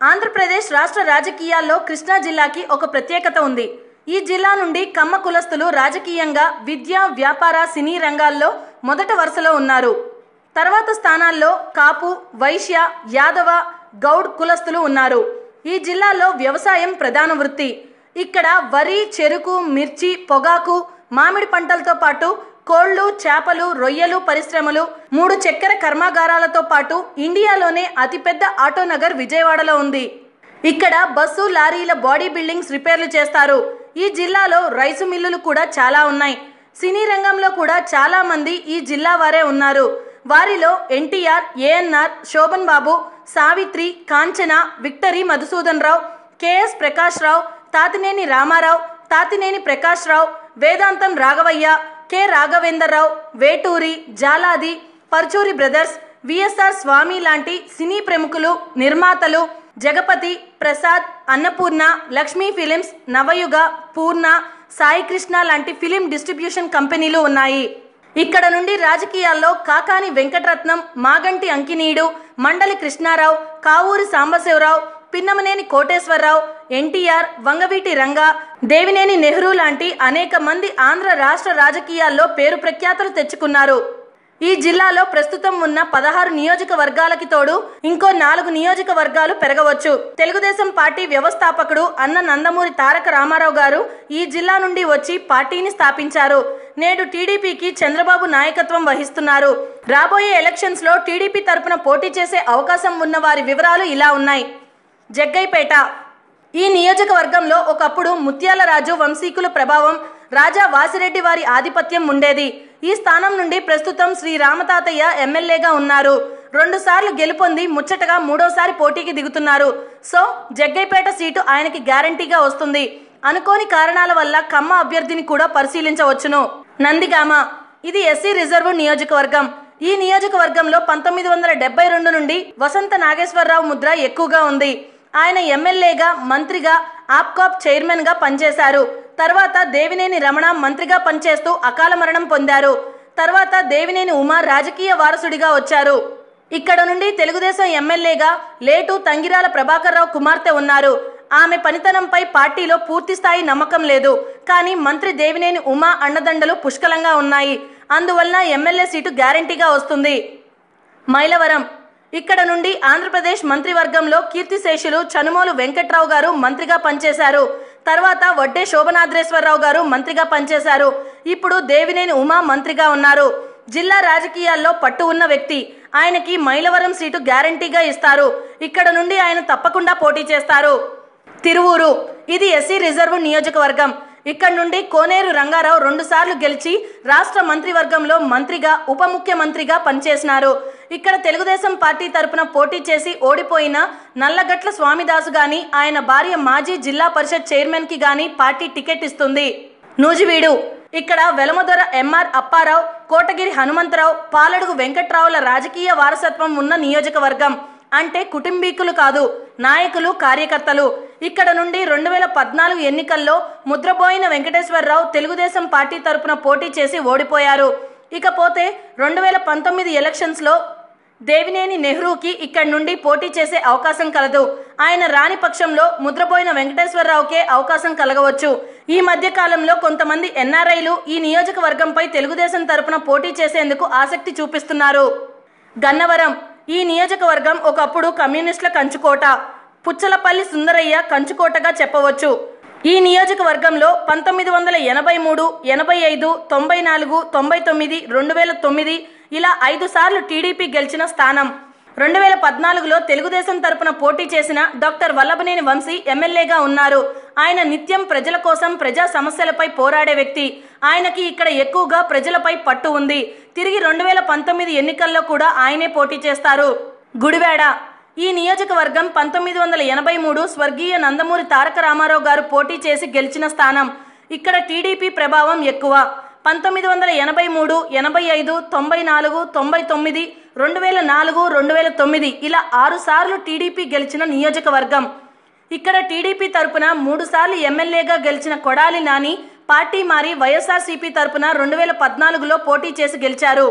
ఆంధ్రప్రదేశ్ రాష్ట్ర రాజకీయాల్లో కృష్ణా జిల్లాకి ఒక ప్రత్యేకత ఉంది. ఈ జిల్లా నుండి కమ్మ కులస్తులు రాజకీయంగా విద్య, వ్యాపార, సినీ రంగాల్లో మొదటి వరుసలో ఉన్నారు. తర్వాత స్థానాల్లో కాపు, వైశ్య, యాదవ, గౌడ్ కులస్తులు ఉన్నారు. ఈ జిల్లాలో వ్యవసాయం ప్రధాన వృత్తి. ఇక్కడ వరి, చెరుకు, మిర్చి, పొగాకు, మామిడి పంటలతో పాటు కోళ్లు, చేపలు, రొయ్యలు పరిశ్రమలు, 3 చక్కెర కర్మాగారాలతో పాటు ఇండియాలోనే అతిపెద్ద ఆటో నగర్ విజయవాడలో ఉంది. ఇక్కడ బస్సు, లారీల బాడీ బిల్డింగ్స్ రిపేర్లు చేస్తారు. ఈ జిల్లాలో రైసు మిల్లులు కూడా చాలా ఉన్నాయి. సినీ రంగంలో కూడా చాలా మంది ఈ జిల్లా వారే ఉన్నారు. వారిలో ఎన్టీఆర్, ఏఎన్ఆర్, శోభన్ బాబు, సావిత్రి, కాంచన, విక్టరీ మధుసూదన్ రావు, కెఎస్ ప్రకాష్ రావు, తాతినేని రామారావు, తాతినేని ప్రకాష్ రావు, వేదాంతం రాఘవయ్య, కె రాఘవేందర్ రావు, వేటూరి, జాలాది, పర్చూరి బ్రదర్స్, విఎస్ఆర్ స్వామి లాంటి సినీ ప్రముఖులు, నిర్మాతలు, జగపతి, ప్రసాద్, అన్నపూర్ణ, లక్ష్మీ ఫిలిమ్స్, నవయుగ, పూర్ణ, సాయి కృష్ణ లాంటి ఫిలిం డిస్ట్రిబ్యూషన్ కంపెనీలు ఉన్నాయి. ఇక్కడ నుండి రాజకీయాల్లో కాకాని వెంకటరత్నం, మాగంటి అంకినీడు, మండలి కృష్ణారావు, కావూరి సాంబశివరావు, పిన్నమనేని కోటేశ్వరరావు, ఎన్టీఆర్, వంగవీటి రంగా, దేవినేని నెహ్రూ లాంటి అనేక మంది ఆంధ్ర రాష్ట్ర రాజకీయాల్లో పేరు ప్రఖ్యాతులు తెచ్చుకున్నారు. ఈ జిల్లాలో ప్రస్తుతం ఉన్న 16 నియోజకవర్గాలకి తోడు ఇంకో 4 నియోజకవర్గాలు పెరగవచ్చు. తెలుగుదేశం పార్టీ వ్యవస్థాపకుడు అన్న నందమూరి తారక రామారావు గారు ఈ జిల్లా నుండి వచ్చి పార్టీని స్థాపించారు. నేడు టీడీపీకి చంద్రబాబు నాయకత్వం వహిస్తున్నారు. రాబోయే ఎలక్షన్స్ లో టీడీపీ తరపున పోటీ చేసే అవకాశం ఉన్న వారి వివరాలు ఇలా ఉన్నాయి. జగ్గైపేట. ఈ నియోజకవర్గంలో ఒకప్పుడు ముత్యాల రాజు వంశీకుల ప్రభావం, రాజా వాసిరెడ్డి వారి ఆధిపత్యం ఉండేది. ఈ స్థానం నుండి ప్రస్తుతం శ్రీ రామతాతయ్య ఎమ్మెల్యేగా ఉన్నారు. 2 సార్లు గెలుపొంది ముచ్చటగా 3వసారి పోటీకి దిగుతున్నారు. సో జగ్గైపేట సీటు ఆయనకి గ్యారంటీగా వస్తుంది. అనుకోని కారణాల వల్ల కమ్మ అభ్యర్థిని కూడా పరిశీలించవచ్చును. నందిగామ. ఇది ఎస్సీ రిజర్వ్ నియోజకవర్గం. ఈ నియోజకవర్గంలో 1972 నుండి వసంత నాగేశ్వరరావు ముద్ర ఎక్కువగా ఉంది. ఆయన ఎమ్మెల్యేగా, మంత్రిగా, ఆప్కాప్ చైర్మన్ గా పనిచేశారు. తర్వాత దేవినేని రమణ మంత్రిగా పనిచేస్తూ అకాల మరణం పొందారు. తర్వాత దేవినేని ఉమా రాజకీయ వారసుడిగా వచ్చారు. ఇక్కడ నుండి తెలుగుదేశం ఎమ్మెల్యేగా లేటు తంగిరాల ప్రభాకర్ రావు కుమార్తె ఉన్నారు. ఆమె పనితనంపై పార్టీలో పూర్తి స్థాయి నమ్మకం లేదు. కానీ మంత్రి దేవినేని ఉమా అండదండలు పుష్కలంగా ఉన్నాయి. అందువల్ల ఎమ్మెల్యే సీటు గ్యారంటీగా వస్తుంది. మైలవరం. ఇక్కడ నుండి ఆంధ్రప్రదేశ్ మంత్రివర్గంలో కీర్తిశేషులు చనుమోలు వెంకట్రావు గారు మంత్రిగా పనిచేశారు. తర్వాత వడ్డే శోభనాద్రేశ్వరరావు గారు మంత్రిగా పనిచేశారు. ఇప్పుడు దేవినేని ఉమా మంత్రిగా ఉన్నారు. జిల్లా రాజకీయాల్లో పట్టు ఉన్న వ్యక్తి. ఆయనకి మైలవరం సీటు గ్యారంటీగా ఇస్తారు. ఇక్కడ నుండి ఆయన తప్పకుండా పోటీ చేస్తారు. తిరువూరు. ఇది ఎస్సీ రిజర్వ్ నియోజకవర్గం. ఇక్కడ నుండి కోనేరు రంగారావు 2 సార్లు గెలిచి రాష్ట్ర మంత్రివర్గంలో మంత్రిగా, ఉప ముఖ్యమంత్రిగా పనిచేసినారు. ఇక్కడ తెలుగుదేశం పార్టీ తరపున పోటీ చేసి ఓడిపోయిన నల్లగట్ల స్వామిదాసు గాని, ఆయన భార్య మాజీ జిల్లా పరిషత్ చైర్మన్ కి గాని పార్టీ టికెట్ ఇస్తుంది. నూజివీడు. ఇక్కడ వెలమదొర ఎంఆర్ అప్పారావు, కోటగిరి హనుమంతరావు, పాలడుగు వెంకట్రావుల రాజకీయ వారసత్వం ఉన్న నియోజకవర్గం. అంటే కుటుంబీకులు కాదు, నాయకులు, కార్యకర్తలు. ఇక్కడ నుండి 2014 ఎన్నికల్లో ముద్రబోయిన వెంకటేశ్వరరావు తెలుగుదేశం పార్టీ తరపున పోటీ చేసి ఓడిపోయారు. ఇకపోతే 2019 ఎలక్షన్స్ లో దేవినేని నెహ్రూకి ఇక్కడ నుండి పోటీ చేసే అవకాశం కలదు. ఆయన రాని పక్షంలో ముద్రబోయిన వెంకటేశ్వరరావుకే అవకాశం కలగవచ్చు. ఈ మధ్య కాలంలో కొంతమంది ఎన్ఆర్ఐలు ఈ నియోజకవర్గంపై తెలుగుదేశం తరపున పోటీ చేసేందుకు ఆసక్తి చూపిస్తున్నారు. గన్నవరం. ఈ నియోజకవర్గం ఒకప్పుడు కమ్యూనిస్టుల కంచుకోట. పుచ్చలపల్లి సుందరయ్య కంచుకోటగా చెప్పవచ్చు. ఈ నియోజకవర్గంలో 1983, 85, 94, 99, 2009 ఇలా 5 సార్లు టీడీపీ గెలిచిన స్థానం. 2014లో తెలుగుదేశం తరపున పోటీ చేసిన డాక్టర్ వల్లభనేని వంశీ ఎమ్మెల్యేగా ఉన్నారు. ఆయన నిత్యం ప్రజల కోసం, ప్రజా సమస్యలపై పోరాడే వ్యక్తి. ఆయనకి ఇక్కడ ఎక్కువగా ప్రజలపై పట్టు ఉంది. తిరిగి 2019 ఎన్నికల్లో కూడా ఆయనే పోటీ చేస్తారు. గుడివాడ. ఈ నియోజకవర్గం 1983 స్వర్గీయ నందమూరి తారక రామారావు గారు పోటీ చేసి గెలిచిన స్థానం. ఇక్కడ టీడీపీ ప్రభావం ఎక్కువ. 1983, 85, 94, 99, 2004, 2009 ఇలా 6 సార్లు టీడీపీ గెలిచిన నియోజకవర్గం. ఇక్కడ టీడీపీ తరపున 3 సార్లు ఎమ్మెల్యేగా గెలిచిన కొడాలి నాని పార్టీ మారి వైఎస్ఆర్సీపీ తరపున 2014లో పోటీ చేసి గెలిచారు.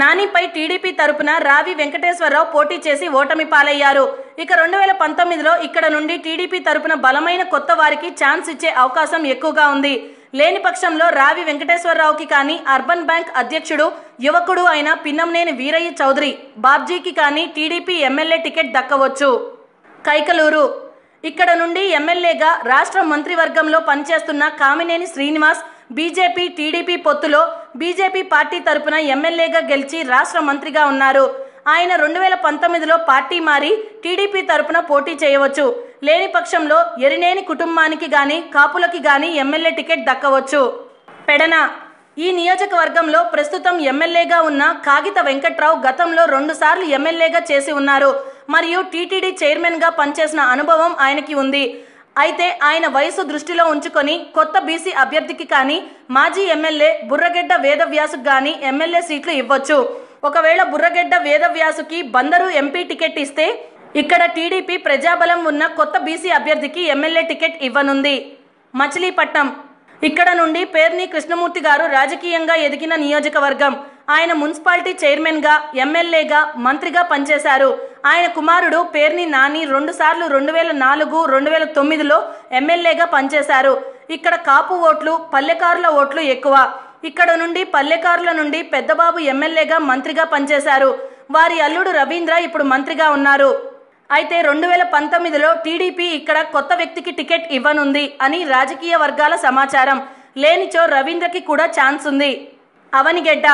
నానిపై టీడీపీ తరపున రావి వెంకటేశ్వరరావు పోటీ చేసి ఓటమి పాలయ్యారు. ఇక 2019లో ఇక్కడ నుండి టీడీపీ తరపున బలమైన కొత్త వారికి ఛాన్స్ ఇచ్చే అవకాశం ఎక్కువగా ఉంది. లేని పక్షంలో రావి వెంకటేశ్వరరావుకి కానీ, అర్బన్ బ్యాంక్ అధ్యక్షుడు యువకుడు అయిన పిన్నంనేని వీరయ్య చౌదరి బాబ్జీకి కానీ టీడీపీ ఎమ్మెల్యే టికెట్ దక్కవచ్చు. కైకలూరు ఇక్కడ నుండి ఎమ్మెల్యేగా రాష్ట్ర మంత్రివర్గంలో పనిచేస్తున్న కామినేని శ్రీనివాస్ బీజేపీ టీడీపీ పొత్తులో బీజేపీ పార్టీ తరపున ఎమ్మెల్యేగా గెలిచి రాష్ట్ర మంత్రిగా ఉన్నారు. ఆయన 2019లో పార్టీ మారి టీడీపీ తరపున పోటీ చేయవచ్చు. లేని పక్షంలో ఎరినేని కుటుంబానికి గాని, కాపులకి గాని ఎమ్మెల్యే టికెట్ దక్కవచ్చు. పెడన ఈ నియోజకవర్గంలో ప్రస్తుతం ఎమ్మెల్యేగా ఉన్న కాగిత వెంకట్రావు గతంలో 2 సార్లు ఎమ్మెల్యేగా చేసి ఉన్నారు. మరియు టీటీడీ చైర్మన్గా పనిచేసిన అనుభవం ఆయనకి ఉంది. అయితే ఆయన వయసు దృష్టిలో ఉంచుకొని కొత్త బీసీ అభ్యర్థికి కానీ, మాజీ ఎమ్మెల్యే బుర్రగెడ్డ వేదవ్యాసుకు కానీ ఎమ్మెల్యే సీట్లు ఇవ్వచ్చు. ఒకవేళ బుర్రగెడ్డ వేదవ్యాసుకి బందరు ఎంపీ టికెట్ ఇస్తే ఇక్కడ టీడీపీ ప్రజాబలం ఉన్న కొత్త బీసీ అభ్యర్థికి ఎమ్మెల్యే టికెట్ ఇవ్వనుంది. మచిలీపట్నం ఇక్కడ నుండి పేర్ని కృష్ణమూర్తి గారు రాజకీయంగా ఎదిగిన నియోజకవర్గం. ఆయన మున్సిపాలిటీ చైర్మన్గా, ఎమ్మెల్యేగా, మంత్రిగా పనిచేశారు. ఆయన కుమారుడు పేర్ని నాని 2 సార్లు 2004, 2009లో ఎమ్మెల్యేగా పనిచేశారు. ఇక్కడ కాపు ఓట్లు, పల్లెకారుల ఓట్లు ఎక్కువ. ఇక్కడ నుండి పల్లెకారుల నుండి పెద్దబాబు ఎమ్మెల్యేగా, మంత్రిగా పనిచేశారు. వారి అల్లుడు రవీంద్ర ఇప్పుడు మంత్రిగా ఉన్నారు. అయితే 2019లో టీడీపీ ఇక్కడ కొత్త వ్యక్తికి టికెట్ ఇవ్వనుంది అని రాజకీయ వర్గాల సమాచారం. లేనిచో రవీంద్రకి కూడా ఛాన్స్ ఉంది. అవనిగెడ్డ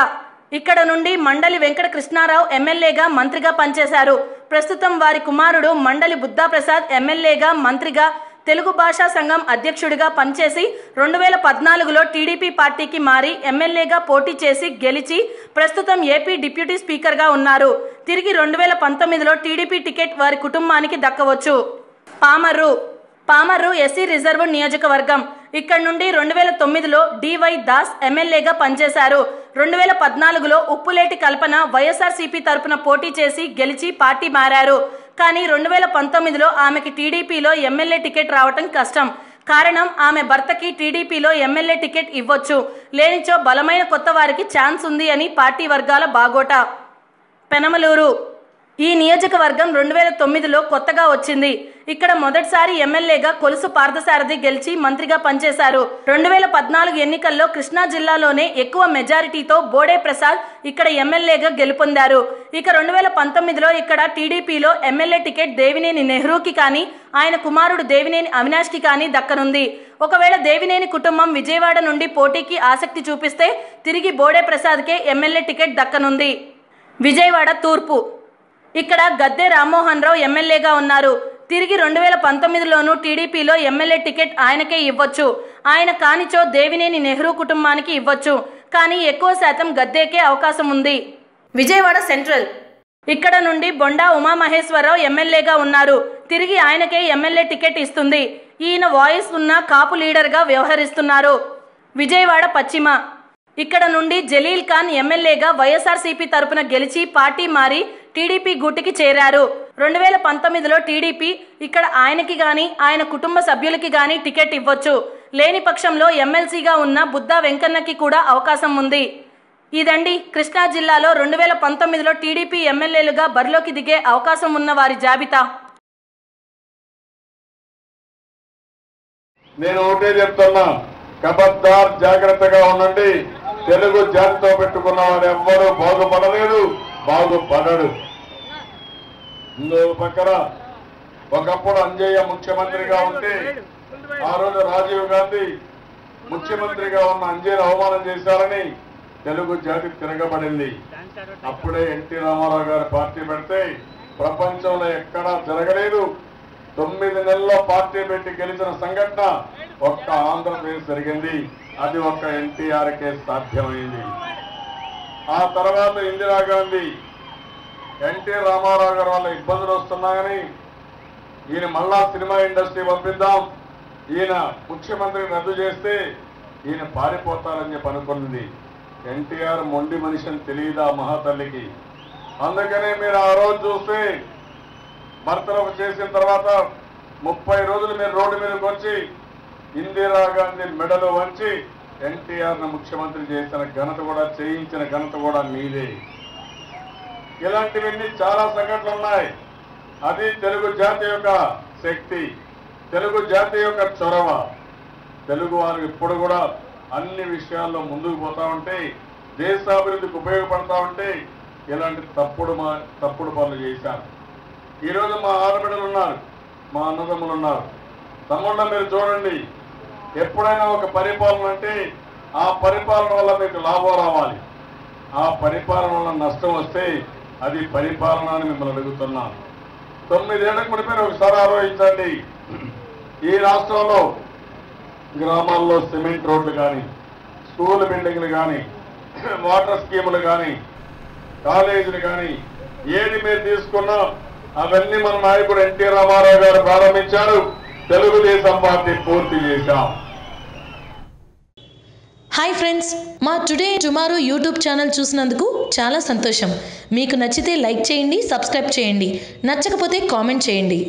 ఇక్కడ నుండి మండలి వెంకట కృష్ణారావు ఎమ్మెల్యేగా, మంత్రిగా పనిచేశారు. ప్రస్తుతం వారి కుమారుడు మండలి బుద్ధాప్రసాద్ ఎమ్మెల్యేగా, మంత్రిగా, తెలుగు భాషా సంఘం అధ్యక్షుడిగా పనిచేసి 2014లో టీడీపీ పార్టీకి మారి ఎమ్మెల్యేగా పోటీ చేసి గెలిచి ప్రస్తుతం ఏపీ డిప్యూటీ స్పీకర్గా ఉన్నారు. తిరిగి 2019లో టీడీపీ టికెట్ వారి కుటుంబానికి దక్కవచ్చు. పామర్రు ఎస్సీ రిజర్వ్ నియోజకవర్గం. ఇక్కడ నుండి 2009లో డివై దాస్ ఎమ్మెల్యేగా పనిచేశారు. 2014లో ఉప్పులేటి కల్పన వైఎస్ఆర్సీపీ తరపున పోటీ చేసి గెలిచి పార్టీ మారారు. కానీ 2019లో ఆమెకి టీడీపీలో ఎమ్మెల్యే టికెట్ రావటం కష్టం. కారణం ఆమె భర్తకి టీడీపీలో ఎమ్మెల్యే టికెట్ ఇవ్వచ్చు. లేనిచో బలమైన కొత్త వారికి ఛాన్స్ ఉంది అని పార్టీ వర్గాల బాగోట. పెనమలూరు ఈ నియోజకవర్గం 2009లో కొత్తగా వచ్చింది. ఇక్కడ మొదటిసారి ఎమ్మెల్యేగా కొలుసు పార్థసారథి గెలిచి మంత్రిగా పనిచేశారు. 2014 ఎన్నికల్లో కృష్ణా జిల్లాలోనే ఎక్కువ మెజారిటీతో బోడే ప్రసాద్ ఇక్కడ ఎమ్మెల్యేగా గెలుపొందారు. ఇక 2019లో ఇక్కడ టీడీపీలో ఎమ్మెల్యే టికెట్ దేవినేని నెహ్రూకి కానీ, ఆయన కుమారుడు దేవినేని అవినాష్కి కానీ దక్కనుంది. ఒకవేళ దేవినేని కుటుంబం విజయవాడ నుండి పోటీకి ఆసక్తి చూపిస్తే తిరిగి బోడే ప్రసాద్కే ఎమ్మెల్యే టికెట్ దక్కనుంది. విజయవాడ తూర్పు ఇక్కడ గద్దె రామ్మోహన్ రావు ఎమ్మెల్యేగా ఉన్నారు. తిరిగి 2019లోనూ టీడీపీలో ఎమ్మెల్యే టికెట్ ఆయనకే ఇవ్వచ్చు. ఆయన కానిచో దేవినేని నెహ్రూ కుటుంబానికి ఇవ్వచ్చు. కానీ ఎక్కువ శాతం గద్దెకే అవకాశం ఉంది. విజయవాడ సెంట్రల్ ఇక్కడ నుండి బొండా ఉమామహేశ్వరరావు ఎమ్మెల్యేగా ఉన్నారు. తిరిగి ఆయనకే ఎమ్మెల్యే టికెట్ ఇస్తుంది. ఈయన వాయిస్ ఉన్న కాపు లీడర్గా వ్యవహరిస్తున్నారు. విజయవాడ పశ్చిమ ఇక్కడ నుండి జలీల్ ఖాన్ ఎమ్మెల్యేగా వైఎస్ఆర్సీపీ తరపున గెలిచి పార్టీ మారి టీడీపీ గూటికి చేరారు. 2019లో టీడీపీ ఇక్కడ ఆయనకి గాని, ఆయన కుటుంబ సభ్యులకి గాని టికెట్ ఇవ్వచ్చు. లేని పక్షంలో ఎమ్మెల్సీగా ఉన్న బుద్ధా వెంకన్నకి కూడా అవకాశం ఉంది. ఇదండి కృష్ణా జిల్లాలో 2019లో టీడీపీ ఎమ్మెల్యేలుగా బరిలోకి దిగే అవకాశం ఉన్న వారి జాబితా. నేను ఒకటే చెప్తున్నా, ఖబర్దార్ జాగ్రత్తగా ఉండండి. తెలుగు జాతితో పెట్టుకున్న వారు ఎవ్వరూ బాగుపడలేదు, బాగుపడడు. ఇంకో పక్కన ఒకప్పుడు అంజయ్య ముఖ్యమంత్రిగా ఉంటే ఆ రోజు రాజీవ్ గాంధీ ముఖ్యమంత్రిగా ఉన్న అంజయ్యను అవమానం చేశారని తెలుగు జాతి తిరగబడింది. అప్పుడే ఎన్టీ రామారావు గారు పార్టీ పెడితే ప్రపంచంలో ఎక్కడా జరగలేదు. 9 నెలల్లో పార్టీ పెట్టి గెలిచిన సంఘటన ఒక్క ఆంధ్రప్రదేశ్ జరిగింది. అది ఒక్క ఎన్టీఆర్కే సాధ్యమైంది. ఆ తర్వాత ఇందిరాగాంధీ ఎన్టీ రామారావు గారి వల్ల ఇబ్బందులు వస్తున్నాయని ఈయన మళ్ళా సినిమా ఇండస్ట్రీ పంపిద్దాం, ఈయన ముఖ్యమంత్రిని రద్దు చేస్తే ఈయన పారిపోతారని చెప్పి అనుకున్నది. ఎన్టీఆర్ మొండి మనిషిని తెలియదా మహాతల్లికి? అందుకనే మీరు ఆ రోజు చూస్తే బర్తరఫ్ చేసిన తర్వాత 30 రోజులు మీరు రోడ్డు మీదకి వచ్చి ఇందిరాగాంధీ మెడలు వంచి ఎన్టీఆర్ను ముఖ్యమంత్రి చేసిన ఘనత కూడా, చేయించిన ఘనత కూడా మీదే. ఇలాంటివన్నీ చాలా సంఘటనలు ఉన్నాయి. అది తెలుగు జాతి యొక్క శక్తి, తెలుగు జాతి యొక్క చొరవ. తెలుగు వారు ఇప్పుడు కూడా అన్ని విషయాల్లో ముందుకు పోతా ఉంటే, దేశాభివృద్ధికి ఉపయోగపడతా ఉంటే ఇలాంటి తప్పుడు పనులు చేశారు. ఈరోజు మా ఆడబిడ్డలు ఉన్నారు, మా అన్నదమ్ములు ఉన్నారు. తమ్ముళ్ళ మీరు చూడండి, ఎప్పుడైనా ఒక పరిపాలన అంటే ఆ పరిపాలన వల్ల మీకు లాభం రావాలి. ఆ పరిపాలన వల్ల నష్టం వస్తే అది పరిపాలన అని మిమ్మల్ని అడుగుతున్నాను. 9 ఏళ్ల క్రితం ఒకసారి ఆలోచించండి. ఈ రాష్ట్రంలో గ్రామాల్లో సిమెంట్ రోడ్లు కానీ, స్కూల్ బిల్డింగ్లు కానీ, వాటర్ స్కీములు కానీ, కాలేజీలు కానీ ఏది మీరు తీసుకున్నా అవన్నీ మన నాయకుడు ఎన్టీ రామారావు గారు ప్రారంభించారు. తెలుగుదేశం పార్టీ పూర్తి చేశాం. హాయ్ ఫ్రెండ్స్, మా టుడే టుమారో యూట్యూబ్ ఛానల్ చూసినందుకు చాలా సంతోషం. మీకు నచ్చితే లైక్ చేయండి, సబ్స్క్రైబ్ చేయండి, నచ్చకపోతే కామెంట్ చేయండి.